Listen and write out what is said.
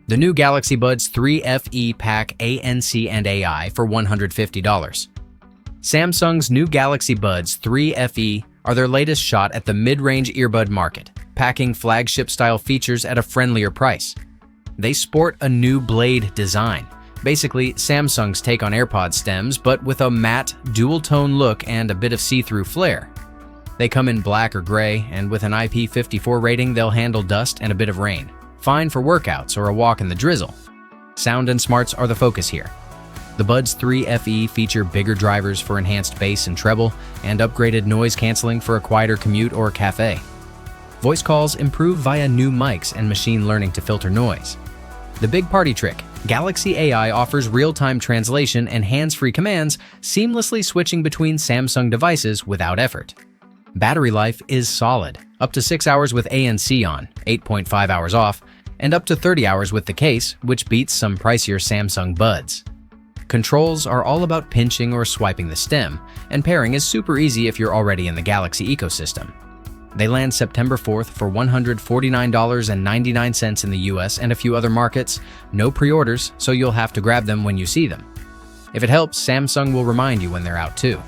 The new Galaxy Buds 3 FE pack ANC and AI for $150. Samsung's new Galaxy Buds 3 FE are their latest shot at the mid-range earbud market, packing flagship-style features at a friendlier price. They sport a new blade design, basically Samsung's take on AirPod stems, but with a matte, dual-tone look and a bit of see-through flair. They come in black or gray, and with an IP54 rating, they'll handle dust and a bit of rain. Fine for workouts or a walk in the drizzle. Sound and smarts are the focus here. The Buds 3 FE feature bigger drivers for enhanced bass and treble, and upgraded noise canceling for a quieter commute or cafe. Voice calls improve via new mics and machine learning to filter noise. The big party trick, Galaxy AI offers real-time translation and hands-free commands, seamlessly switching between Samsung devices without effort. Battery life is solid, up to 6 hours with ANC on, 8.5 hours off, and up to 30 hours with the case, which beats some pricier Samsung Buds. Controls are all about pinching or swiping the stem, and pairing is super easy if you're already in the Galaxy ecosystem. They land September 4th for $149.99 in the US and a few other markets. No pre-orders, so you'll have to grab them when you see them. If it helps, Samsung will remind you when they're out too.